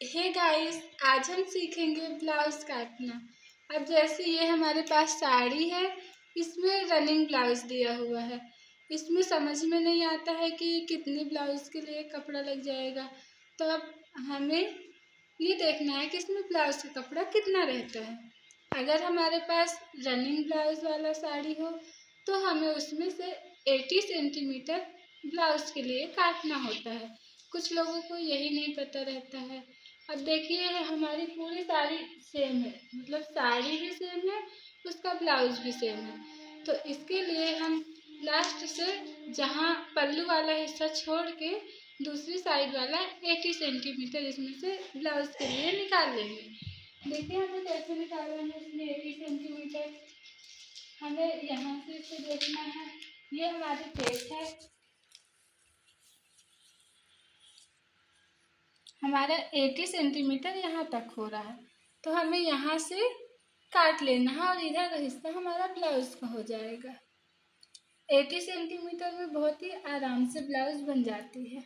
Hey guys, आज हम सीखेंगे ब्लाउज काटना। अब जैसे ये हमारे पास साड़ी है, इसमें रनिंग ब्लाउज दिया हुआ है। इसमें समझ में नहीं आता है कि कितने ब्लाउज के लिए कपड़ा लग जाएगा। तो अब हमें ये देखना है कि इसमें ब्लाउज का कपड़ा कितना रहता है। अगर हमारे पास रनिंग ब्लाउज वाला साड़ी हो तो हमें उसमें से 80 सेंटीमीटर ब्लाउज के लिए काटना होता है। कुछ लोगों को यही नहीं पता रहता है। अब देखिए, हमारी पूरी साड़ी सेम है, मतलब साड़ी भी सेम है, उसका ब्लाउज भी सेम है। तो इसके लिए हम लास्ट से जहाँ पल्लू वाला हिस्सा छोड़ के दूसरी साइड वाला 80 सेंटीमीटर इसमें से ब्लाउज के लिए निकाल लेंगे। देखिए हमें कैसे निकालना है इसमें 80 सेंटीमीटर। हमें यहाँ से इसे देखना है, ये हमारी पेच है। हमारा 80 सेंटीमीटर यहाँ तक हो रहा है, तो हमें यहाँ से काट लेना है और इधर का हिस्सा हमारा ब्लाउज का हो जाएगा। 80 सेंटीमीटर में बहुत ही आराम से ब्लाउज बन जाती है।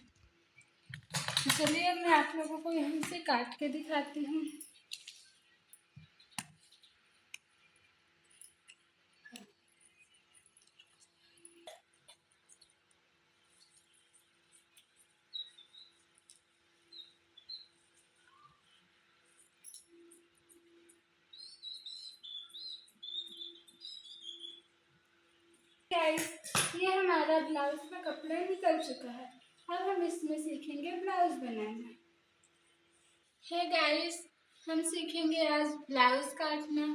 चलिए अब मैं आप लोगों को यहाँ से काट के दिखाती हूँ। गाइस, ये हमारा ब्लाउज का कपड़ा निकल चुका है। अब हम इसमें सीखेंगे ब्लाउज बनाना। है गाइस, हम सीखेंगे आज ब्लाउज काटना,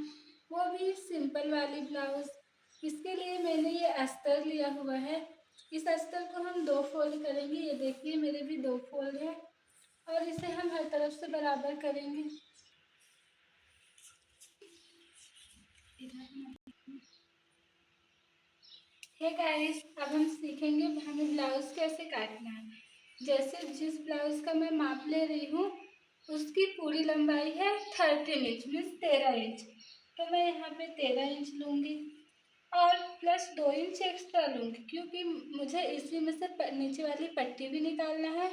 वो भी सिंपल वाली ब्लाउज। इसके लिए मैंने ये अस्तर लिया हुआ है। इस अस्तर को हम 2 फोल्ड करेंगे। ये देखिए मेरे भी 2 फोल्ड है और इसे हम हर तरफ से बराबर करेंगे। हे गाइस, अब हम सीखेंगे हमें ब्लाउज कैसे काटना है। जैसे जिस ब्लाउज का मैं माप ले रही हूँ उसकी पूरी लंबाई है 13 इंच, मीन्स 13 इंच। तो मैं यहाँ पे 13 इंच लूँगी और प्लस 2 इंच एक्स्ट्रा लूँगी, क्योंकि मुझे इसी में से नीचे वाली पट्टी भी निकालना है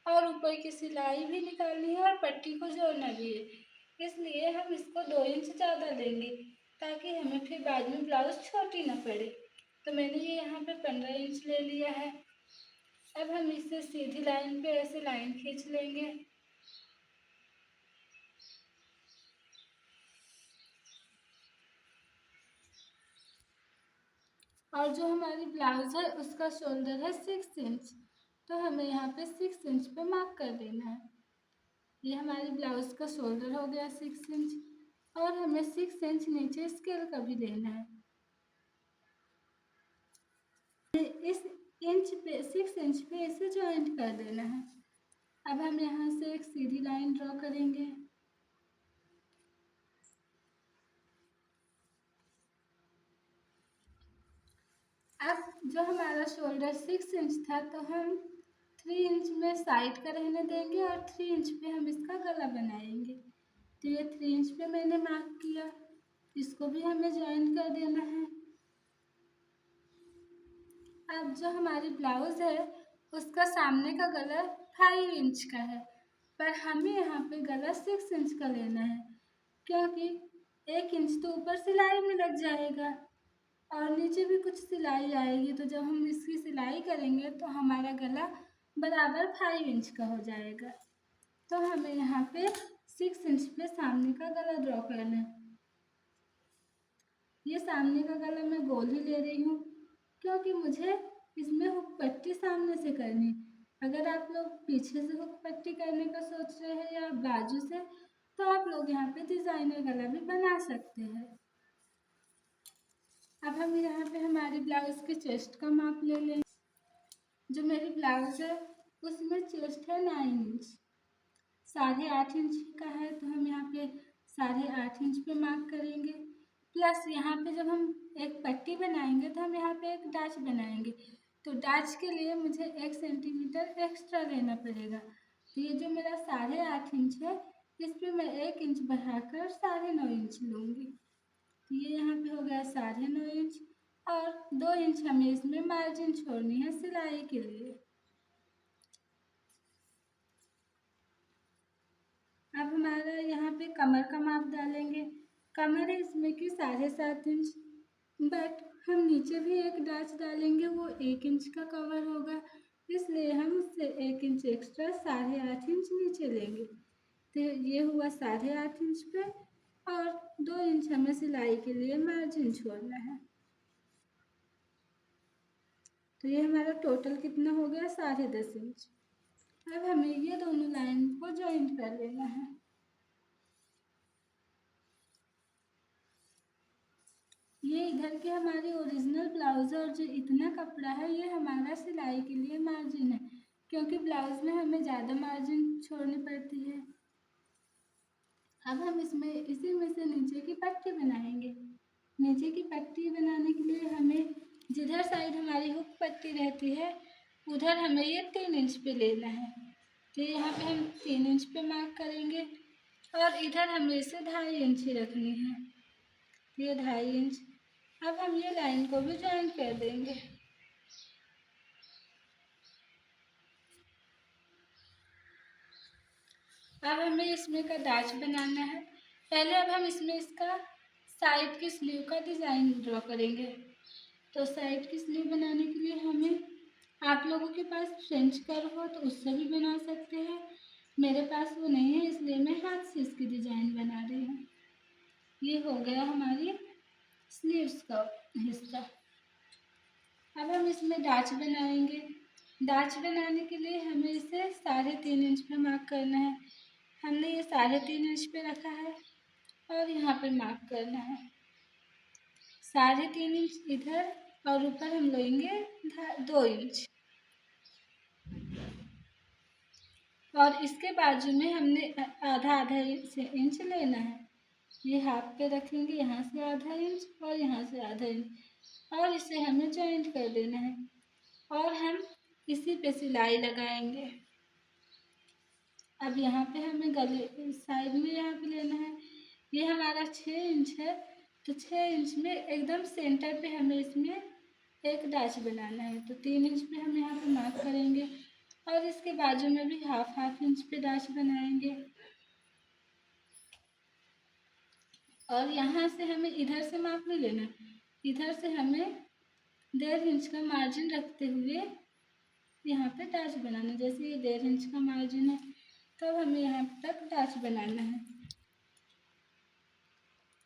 और ऊपर की सिलाई भी निकालनी है और पट्टी को जोड़ना भी है। इसलिए हम इसको 2 इंच ज़्यादा लेंगे ताकि हमें फिर बाद में ब्लाउज छोटी ना पड़े। तो मैंने ये यहाँ पे 15 इंच ले लिया है। अब हम इससे सीधी लाइन पे ऐसे लाइन खींच लेंगे। और जो हमारी ब्लाउज है उसका शोल्डर है 6 इंच, तो हमें यहाँ पे 6 इंच पे मार्क कर देना है। ये हमारी ब्लाउज का शोल्डर हो गया 6 इंच और हमें 6 इंच नीचे स्केल का भी लेना है। इस इंच पे 6 इंच पे इसे ज्वाइंट कर देना है। अब हम यहाँ से एक सीधी लाइन ड्रॉ करेंगे। अब जो हमारा शोल्डर 6 इंच था तो हम 3 इंच में साइड का रहने देंगे और 3 इंच पे हम इसका गला बनाएंगे। तो ये 3 इंच पे मैंने मार्क किया, इसको भी हमें ज्वाइन कर देना है। अब जो हमारी ब्लाउज है उसका सामने का गला 5 इंच का है, पर हमें यहाँ पे गला 6 इंच का लेना है, क्योंकि 1 इंच तो ऊपर सिलाई में लग जाएगा और नीचे भी कुछ सिलाई आएगी। तो जब हम इसकी सिलाई करेंगे तो हमारा गला बराबर 5 इंच का हो जाएगा। तो हमें यहाँ पे 6 इंच पे सामने का गला ड्रॉ करना है। ये सामने का गला मैं गोल ही ले रही हूँ, क्योंकि मुझे इसमें हुक पट्टी सामने से करनी। अगर आप लोग पीछे से हुक पट्टी करने का सोच रहे हैं या बाजू से, तो आप लोग यहाँ पे डिज़ाइनर गला भी बना सकते हैं। अब हम यहाँ पे हमारी ब्लाउज के चेस्ट का माप ले लें। जो मेरी ब्लाउज है उसमें चेस्ट है 9 इंच, 8.5 इंच का है, तो हम यहाँ पे 8.5 इंच पे मार्क करेंगे। प्लस यहाँ पे जब हम एक पट्टी बनाएंगे तो हम यहाँ पे एक डाच बनाएंगे, तो डाच के लिए मुझे 1 सेंटीमीटर एक्स्ट्रा लेना पड़ेगा। तो ये जो मेरा 8.5 इंच है इस पर मैं 1 इंच बढ़ाकर 9.5 इंच लूँगी। तो ये यहाँ पे हो गया 9.5 इंच और 2 इंच हमें इसमें मार्जिन छोड़नी है सिलाई के लिए। कमर का माप डालेंगे। कमर है इसमें की 7.5 इंच, बट हम नीचे भी एक डाच डालेंगे, वो 1 इंच का कवर होगा, इसलिए हम उससे 1 इंच एक्स्ट्रा 8.5 इंच नीचे लेंगे। तो ये हुआ 8.5 इंच पे, और 2 इंच हमें सिलाई के लिए मार्जिन छोड़ना है। तो ये हमारा टोटल कितना हो गया, 10.5 इंच। अब हमें ये दोनों लाइन को ज्वाइंट कर लेना है। ये इधर के हमारी ओरिजिनल ब्लाउज है, और जो इतना कपड़ा है ये हमारा सिलाई के लिए मार्जिन है, क्योंकि ब्लाउज में हमें ज़्यादा मार्जिन छोड़नी पड़ती है। अब हम इसमें इसी में से नीचे की पट्टी बनाएंगे। नीचे की पट्टी बनाने के लिए हमें जिधर साइड हमारी हुक पट्टी रहती है उधर हमें ये 3 इंच पे लेना है। तो यहाँ पे हम 3 इंच पे मार्क करेंगे, और इधर हमें इसे 2.5 इंच ही रखनी है। ये 2.5 इंच। अब हम ये लाइन को भी ज्वाइन कर देंगे। अब हमें इसमें का दाज बनाना है। पहले अब हम इसमें इसका साइड की स्लीव का डिज़ाइन ड्रॉ करेंगे। तो साइड की स्लीव बनाने के लिए हमें, आप लोगों के पास फ्रेंच कर्व हो तो उससे भी बना सकते हैं, मेरे पास वो नहीं है इसलिए मैं हाथ से इसकी डिज़ाइन बना रही हूँ। ये हो गया हमारी स्लीव्स का हिस्सा। अब हम इसमें डाच बनाएंगे। डाच बनाने के लिए हमें इसे 3.5 इंच पे मार्क करना है। हमने ये 3.5 इंच पे रखा है, और यहाँ पे मार्क करना है 3.5 इंच इधर, और ऊपर हम लेंगे 2 इंच। और इसके बाजू में हमने आधा इंच लेना है। ये हाफ पे रखेंगे, यहाँ से आधा इंच और यहाँ से आधा इंच, और इसे हमें जॉइंट कर देना है, और हम इसी पे सिलाई लगाएंगे। अब यहाँ पे हमें गले साइड में यहाँ पे लेना है। ये हमारा 6 इंच है, तो 6 इंच में एकदम सेंटर पे हमें इसमें एक डाच बनाना है। तो 3 इंच पे हम यहाँ पे मार्क करेंगे, और इसके बाजू में भी हाफ इंच पे डाच बनाएंगे। और यहाँ से हमें इधर से माप नहीं लेना, इधर से हमें 1.5 इंच का मार्जिन रखते हुए यहाँ पे डाच बनाना। जैसे ये 1.5 इंच का मार्जिन है, तब हमें यहाँ तक डाच बनाना है।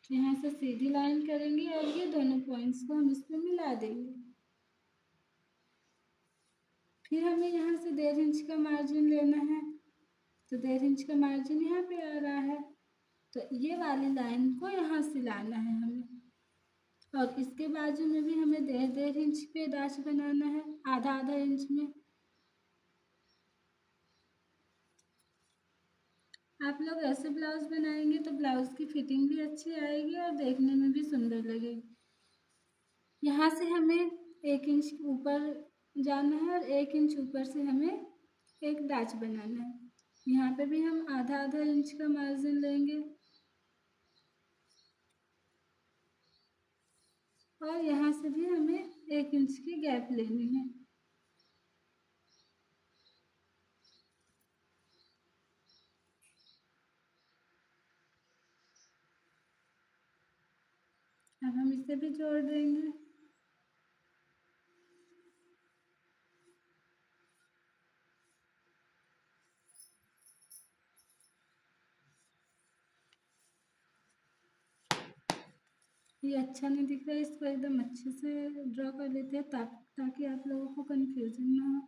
यहाँ से सीधी लाइन करेंगे, और ये दोनों पॉइंट्स को हम इसमें मिला देंगे। फिर हमें यहाँ से 1.5 इंच का मार्जिन लेना है। तो 1.5 इंच का मार्जिन यहाँ पे आ रहा है, तो ये वाली लाइन को यहाँ से लाना है हमें। और इसके बाजू में भी हमें 1.5 इंच पे डाच बनाना है, आधा इंच में। आप लोग ऐसे ब्लाउज बनाएंगे तो ब्लाउज की फिटिंग भी अच्छी आएगी और देखने में भी सुंदर लगेगी। यहाँ से हमें 1 इंच ऊपर जाना है, और 1 इंच ऊपर से हमें एक डाच बनाना है। यहाँ पे भी हम आधा इंच का मार्जिन लेंगे, और यहाँ से भी हमें 1 इंच की गैप लेनी है। अब हम इसे भी जोड़ देंगे। ये अच्छा नहीं दिख रहा है, इसको एकदम अच्छे से ड्रॉ कर लेते हैं ताकि आप लोगों को कंफ्यूजन ना हो।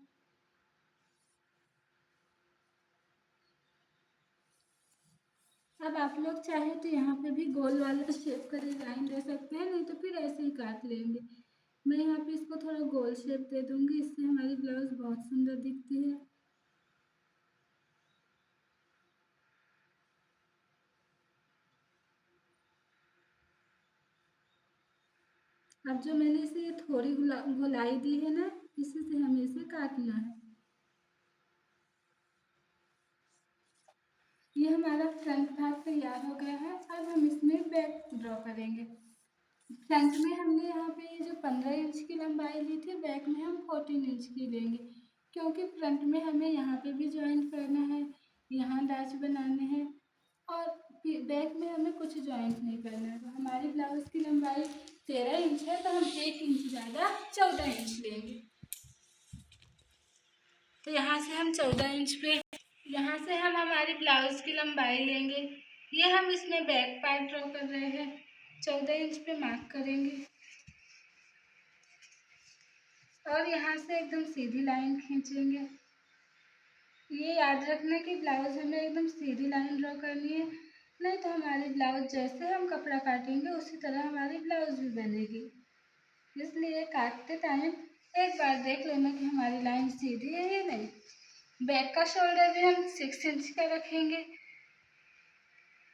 अब आप लोग चाहे तो यहाँ पे भी गोल वाला शेप का डिज़ाइन दे सकते हैं, नहीं तो फिर ऐसे ही काट लेंगे। मैं यहाँ पे इसको थोड़ा गोल शेप दे दूँगी, इससे हमारी ब्लाउज बहुत सुंदर दिखती है। अब जो मैंने इसे थोड़ी गोलाई दी है ना, इसी से हमें इसे काटना है। ये हमारा फ्रंट भाग तैयार हो गया है। अब हम इसमें बैक ड्रॉ करेंगे। फ्रंट में हमने यहाँ पे ये जो 15 इंच की लंबाई ली थी, बैक में हम 14 इंच की लेंगे, क्योंकि फ्रंट में हमें यहाँ पे भी ज्वाइंट करना है, यहाँ डाच बनाने हैं, और बैक में हमें कुछ जॉइंट नहीं करना है। तो हमारी ब्लाउज की लंबाई 13 इंच है, तो हम 1 इंच ज़्यादा 14 इंच लेंगे। तो यहाँ से हम 14 इंच पे, यहाँ से हम हमारी ब्लाउज की लंबाई लेंगे। ये हम इसमें बैक पार्ट ड्रॉ कर रहे हैं, 14 इंच पे मार्क करेंगे और यहाँ से एकदम सीधी लाइन खींचेंगे। ये याद रखना कि ब्लाउज हमें एकदम सीधी लाइन ड्रॉ करनी है, नहीं तो हमारी ब्लाउज जैसे हम कपड़ा काटेंगे उसी तरह हमारी ब्लाउज भी बनेगी। इसलिए काटते टाइम एक बार देख लेना कि हमारी लाइन सीधी है या नहीं। बैक का शोल्डर भी हम 6 इंच का रखेंगे।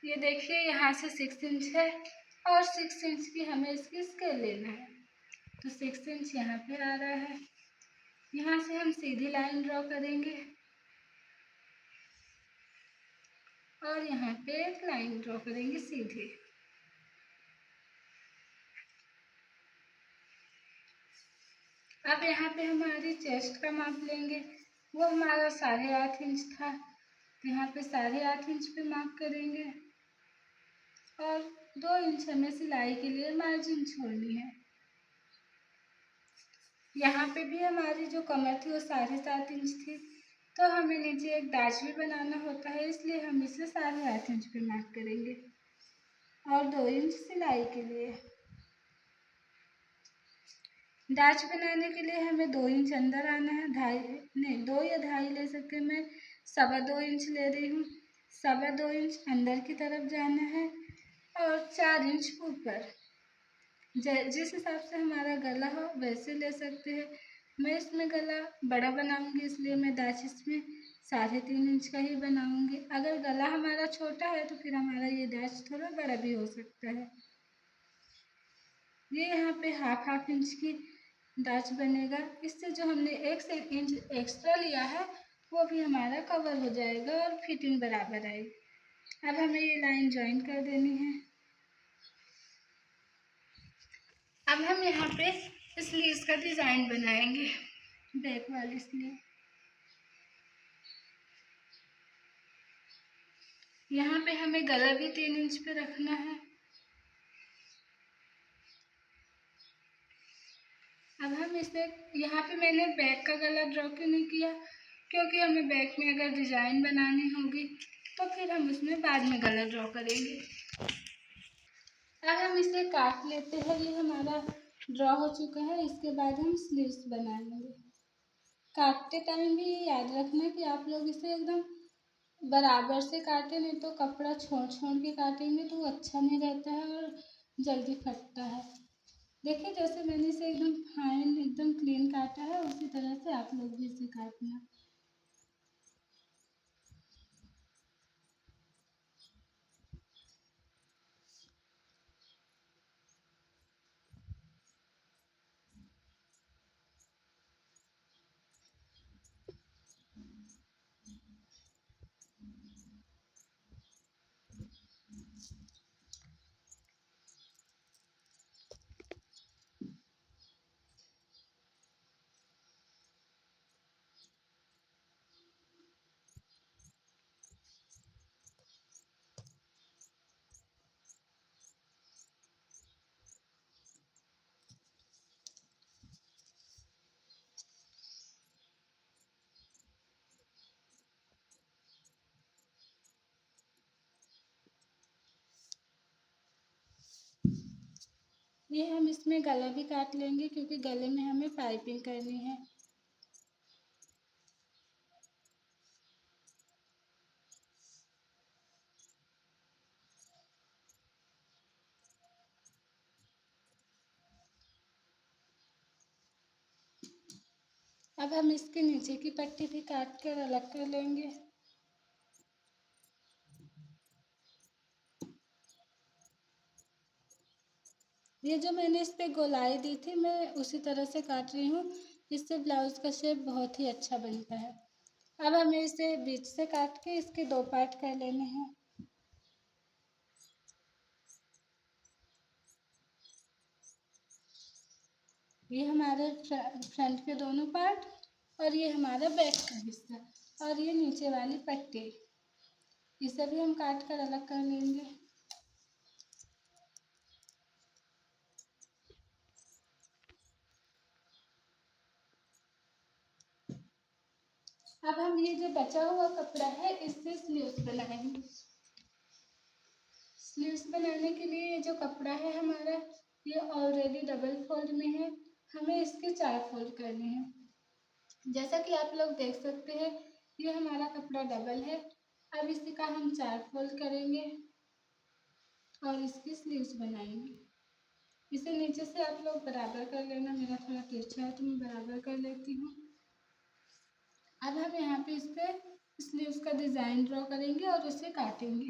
ये देखिए यहाँ से 6 इंच है और 6 इंच की हमें इसकी स्केल लेना है। तो 6 इंच यहाँ पे आ रहा है। यहाँ से हम सीधी लाइन ड्रॉ करेंगे और यहाँ पे एक लाइन ड्रॉ करेंगे सीधी। अब यहाँ पे हमारी चेस्ट का माप लेंगे। वो हमारा 8.5 इंच था, तो यहाँ पे 8.5 इंच पे मार्क करेंगे और 2 इंच हमें सिलाई के लिए मार्जिन छोड़नी है। यहाँ पे भी हमारी जो कमर थी वो 7.5 इंच थी, तो हमें नीचे एक दाज भी बनाना होता है, इसलिए हम इसे 8.5 इंच पे मार्क करेंगे और 2 इंच सिलाई के लिए। दाज बनाने के लिए हमें 2 इंच अंदर आना है, 2 या 2.5 ले सकते हैं। मैं 2.25 इंच ले रही हूँ। 2.25 इंच अंदर की तरफ जाना है और 4 इंच ऊपर। जिस हिसाब से हमारा गला हो वैसे ले सकते हैं। मैं इसमें गला बड़ा बनाऊंगी, इसलिए मैं दाज इसमें 3.5 इंच का ही बनाऊंगी। अगर गला हमारा छोटा है तो फिर हमारा ये दाज थोड़ा बड़ा भी हो सकता है। ये यहाँ पे हाफ इंच की दाज बनेगा। इससे जो हमने 1 इंच एक्स्ट्रा लिया है वो भी हमारा कवर हो जाएगा और फिटिंग बराबर आएगी। अब हमें ये लाइन ज्वाइन कर देनी है। अब हम यहाँ पे स्लीव्स का डिज़ाइन बनाएंगे, बैक वाली स्लीव। यहाँ पे हमें गला भी 3 इंच पे रखना है। अब हम इसे, यहाँ पे मैंने बैक का गला ड्रॉ क्यों नहीं किया, क्योंकि हमें बैक में अगर डिज़ाइन बनानी होगी तो फिर हम उसमें बाद में गला ड्रॉ करेंगे। अब हम इसे काट लेते हैं। ये हमारा ड्रॉ हो चुका है। इसके बाद हम स्लीव्स बनाएंगे। काटते टाइम भी याद रखना कि आप लोग इसे एकदम बराबर से काटे, नहीं तो कपड़ा छोड़ छोड़ के काटेंगे तो अच्छा नहीं रहता है और जल्दी फटता है। देखिए जैसे मैंने इसे एकदम फाइन एकदम क्लीन काटा है, उसी तरह से आप लोग भी इसे काटना। ये हम इसमें गला भी काट लेंगे क्योंकि गले में हमें पाइपिंग करनी है। अब हम इसके नीचे की पट्टी भी काट कर अलग कर लेंगे। ये जो मैंने इस पे गोलाई दी थी मैं उसी तरह से काट रही हूँ, इससे ब्लाउज का शेप बहुत ही अच्छा बनता है। अब हमें इसे बीच से काट के इसके 2 पार्ट कर लेने हैं। ये हमारे फ्रंट के दोनों पार्ट और ये हमारा बैक का हिस्सा और ये नीचे वाली पट्टी। इसे भी हम काट कर अलग कर लेंगे। अब हम ये जो बचा हुआ कपड़ा है इससे स्लीव्स बनाएंगे। स्लीव्स बनाने के लिए ये जो कपड़ा है हमारा, ये ऑलरेडी डबल फोल्ड में है, हमें इसके 4 फोल्ड करने हैं। जैसा कि आप लोग देख सकते हैं ये हमारा कपड़ा डबल है। अब इसी का हम 4 फोल्ड करेंगे और इसकी स्लीव्स बनाएंगे। इसे नीचे से आप लोग बराबर कर लेना, मेरा थोड़ा तिरछा है तो मैं बराबर कर लेती हूँ। अब हम यहाँ पे इस पे स्लीव्स का डिज़ाइन ड्रॉ करेंगे और उसे काटेंगे।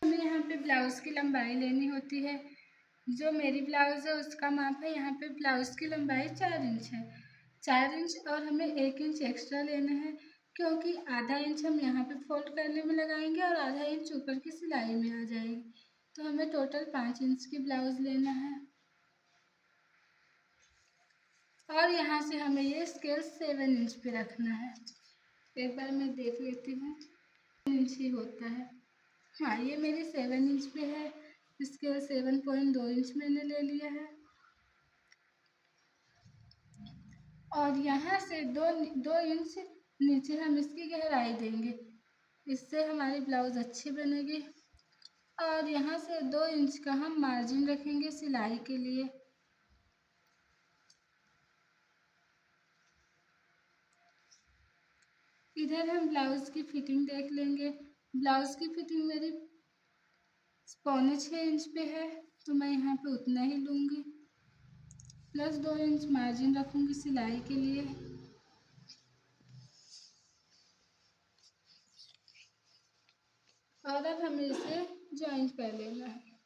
हमें यहाँ पे ब्लाउज़ की लंबाई लेनी होती है। जो मेरी ब्लाउज़ है उसका माप है, यहाँ पे ब्लाउज़ की लंबाई 4 इंच है। 4 इंच और हमें 1 इंच एक्स्ट्रा लेना है, क्योंकि आधा इंच हम यहाँ पे फोल्ड करने में लगाएंगे और आधा इंच ऊपर की सिलाई में आ जाएगी। तो हमें टोटल 5 इंच की ब्लाउज़ लेना है। और यहाँ से हमें ये स्केल 7 इंच पे रखना है। एक बार मैं देख लेती हूँ, 7 इंच ही होता है। हाँ, ये मेरी 7 इंच पे है। स्केल 7.2 इंच मैंने ले लिया है। और यहाँ से दो इंच नीचे हम इसकी गहराई देंगे, इससे हमारी ब्लाउज़ अच्छी बनेगी। और यहाँ से 2 इंच का हम मार्जिन रखेंगे सिलाई के लिए। इधर हम ब्लाउज़ की फिटिंग देख लेंगे। ब्लाउज़ की फिटिंग मेरी 6.25 इंच पे है, तो मैं यहाँ पे उतना ही लूँगी, प्लस 2 इंच मार्जिन रखूँगी सिलाई के लिए। और अब हमें इसे जॉइंट कर लेना है।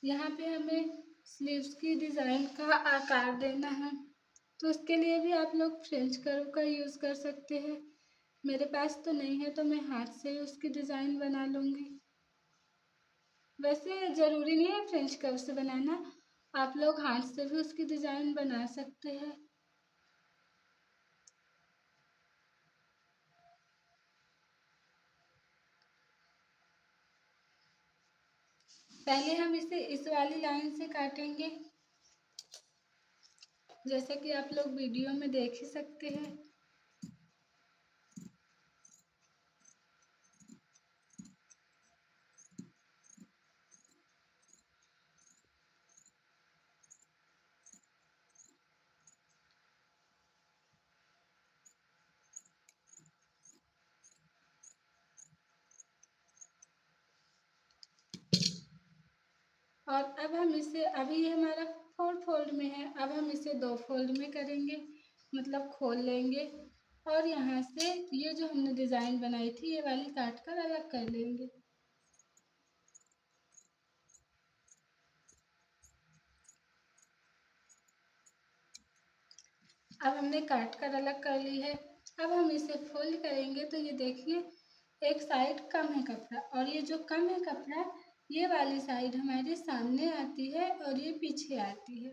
यहाँ पे हमें स्लीव्स की डिज़ाइन का आकार देना है, तो उसके लिए भी आप लोग फ्रेंच कर्व का यूज़ कर सकते हैं। मेरे पास तो नहीं है तो मैं हाथ से ही उसकी डिज़ाइन बना लूँगी। वैसे ज़रूरी नहीं है फ्रेंच कर्व से बनाना, आप लोग हाथ से भी उसकी डिज़ाइन बना सकते हैं। पहले हम इसे इस वाली लाइन से काटेंगे, जैसा कि आप लोग वीडियो में देख ही सकते हैं। और अब हम इसे, अभी ये हमारा 4 फोल्ड में है, अब हम इसे 2 फोल्ड में करेंगे, मतलब खोल लेंगे। और यहाँ से ये जो हमने डिज़ाइन बनाई थी ये वाली काट कर अलग कर लेंगे। अब हमने काट कर अलग कर ली है। अब हम इसे फोल्ड करेंगे तो ये देखिए एक साइड कम है कपड़ा, और ये जो कम है कपड़ा ये वाली साइड हमारे सामने आती है और ये पीछे आती है।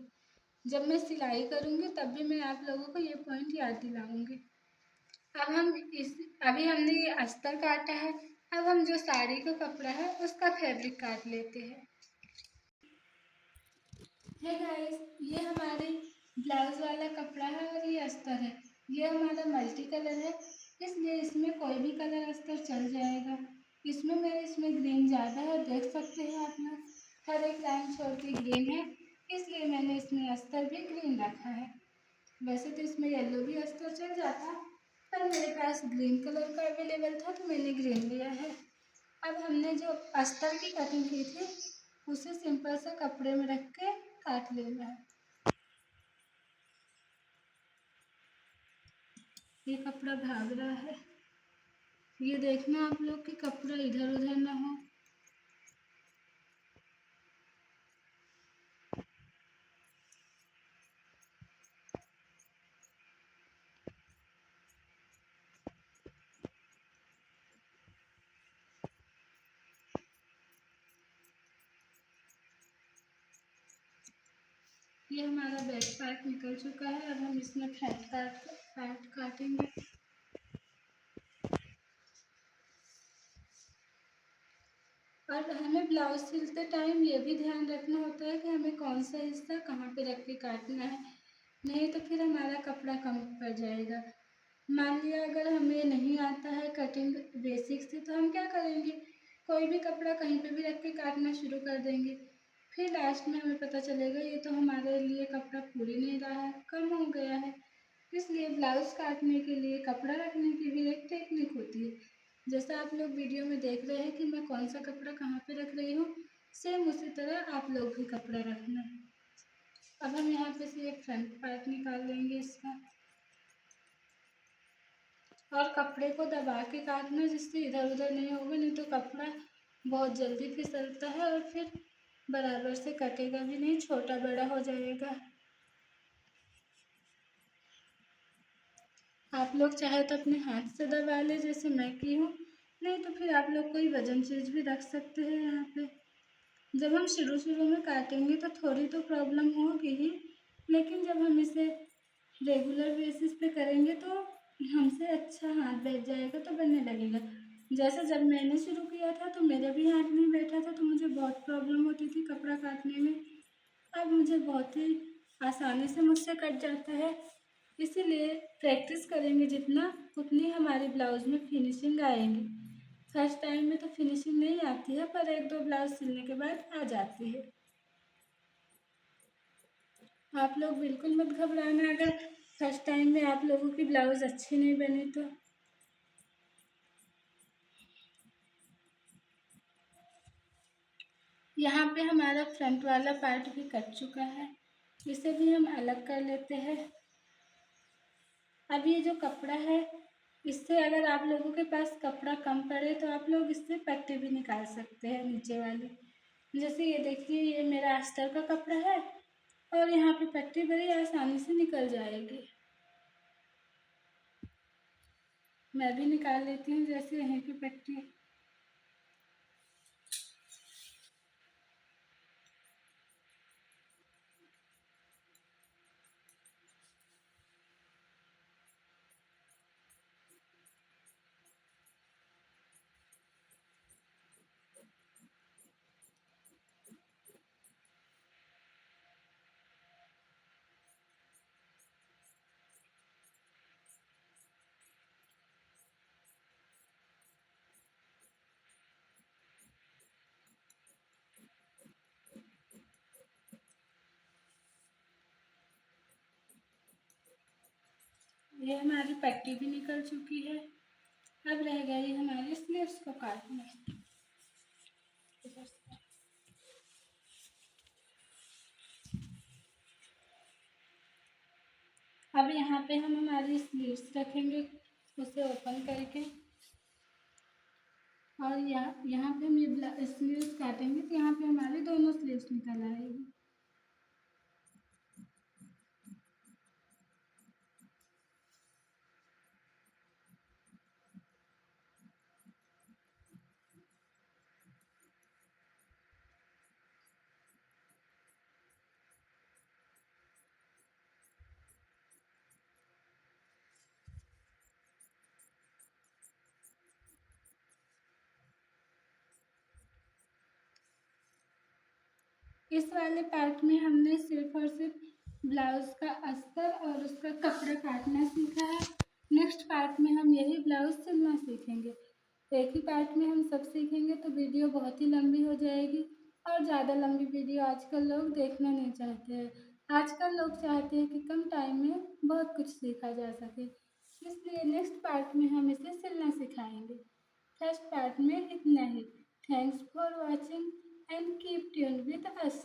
जब मैं सिलाई करूँगी तब भी मैं आप लोगों को ये पॉइंट याद दिलाऊंगी। अब हम अभी हमने ये अस्तर काटा है, अब हम जो साड़ी का कपड़ा है उसका फैब्रिक काट लेते हैं। हे गाइस, ये हमारी ब्लाउज वाला कपड़ा है और ये अस्तर है। ये हमारा मल्टी कलर है, इसलिए इसमें कोई भी कलर अस्तर चल जाएगा। इसमें ग्रीन ज़्यादा है, देख सकते हैं आप लोग, हर एक लाइन छोड़ के ग्रीन है, इसलिए मैंने इसमें अस्तर भी ग्रीन रखा है। वैसे तो इसमें येलो भी अस्तर चल जाता, पर मेरे पास ग्रीन कलर का अवेलेबल था तो मैंने ग्रीन लिया है। अब हमने जो अस्तर की कटिंग की थी उसे सिंपल से कपड़े में रख के काट लेना है। ये कपड़ा भाग रहा है, ये देखना आप लोग कि कपड़ा इधर उधर ना हो। ये हमारा बैक पार्ट निकल चुका है। अब हम इसमें फ्रंट काटेंगे। और हमें ब्लाउज सिलते टाइम ये भी ध्यान रखना होता है कि हमें कौन सा हिस्सा कहाँ पे रख के काटना है, नहीं तो फिर हमारा कपड़ा कम पड़ जाएगा। मान लिया अगर हमें नहीं आता है कटिंग बेसिक से, तो हम क्या करेंगे, कोई भी कपड़ा कहीं पे भी रख के काटना शुरू कर देंगे। फिर लास्ट में हमें पता चलेगा ये तो हमारे लिए कपड़ा पूरी नहीं रहा है, कम हो गया है। इसलिए ब्लाउज काटने के लिए कपड़ा रखने की भी एक टेक्निक होती है। जैसा आप लोग वीडियो में देख रहे हैं कि मैं कौन सा कपड़ा कहाँ पे रख रही हूँ, सेम उसी तरह आप लोग भी कपड़ा रखना। अब हम यहाँ पे से एक फ्रंट पार्ट निकाल लेंगे इसका, और कपड़े को दबा के काटना जिससे इधर उधर नहीं होगा, नहीं तो कपड़ा बहुत जल्दी फिसलता है और फिर बराबर से कटेगा भी नहीं, छोटा बड़ा हो जाएगा। आप लोग चाहे तो अपने हाथ से दबा ले जैसे मैं की हूँ, नहीं तो फिर आप लोग कोई वजन चीज़ भी रख सकते हैं यहाँ पे। जब हम शुरू शुरू में काटेंगे तो थोड़ी तो प्रॉब्लम होगी ही, लेकिन जब हम इसे रेगुलर बेसिस पे करेंगे तो हमसे अच्छा हाथ बैठ जाएगा, तो बनने लगेगा। जैसे जब मैंने शुरू किया था तो मेरा भी हाथ नहीं बैठा था, तो मुझे बहुत प्रॉब्लम होती थी कपड़ा काटने में। अब मुझे बहुत ही आसानी से मुझसे कट जाता है। इसीलिए प्रैक्टिस करेंगे जितना, उतनी हमारी ब्लाउज में फिनिशिंग आएगी। फर्स्ट टाइम में तो फिनिशिंग नहीं आती है, पर एक दो ब्लाउज सिलने के बाद आ जाती है। आप लोग बिल्कुल मत घबराना अगर फर्स्ट टाइम में आप लोगों की ब्लाउज अच्छी नहीं बनी तो। यहाँ पे हमारा फ्रंट वाला पार्ट भी कट चुका है, इसे भी हम अलग कर लेते हैं। अब ये जो कपड़ा है, इससे अगर आप लोगों के पास कपड़ा कम पड़े तो आप लोग इससे पट्टी भी निकाल सकते हैं नीचे वाली। जैसे ये देखिए, ये मेरा अस्तर का कपड़ा है और यहाँ पे पट्टी बड़ी आसानी से निकल जाएगी। मैं भी निकाल लेती हूँ जैसे यहीं की पट्टी। ये हमारी पट्टी भी निकल चुकी है। अब रह गई हमारी स्लीव्स को काटना। अब यहाँ पे हम हमारी स्लीव्स रखेंगे, उसे ओपन करके, और यहाँ पे हम ये स्लीव्स काटेंगे तो यहाँ पे हमारी दोनों स्लीव्स निकल आएगी। इस वाले पार्ट में हमने सिर्फ और सिर्फ ब्लाउज का अस्तर और उसका कपड़ा काटना सीखा है। नेक्स्ट पार्ट में हम यही ब्लाउज सिलना सीखेंगे। एक ही पार्ट में हम सब सीखेंगे तो वीडियो बहुत ही लंबी हो जाएगी, और ज़्यादा लंबी वीडियो आजकल लोग देखना नहीं चाहते हैं। आजकल लोग चाहते हैं कि कम टाइम में बहुत कुछ सीखा जा सके, इसलिए नेक्स्ट पार्ट में हम इसे सिलना सिखाएंगे। फर्स्ट पार्ट में इतना ही। Thanks for watching and keep tune with us.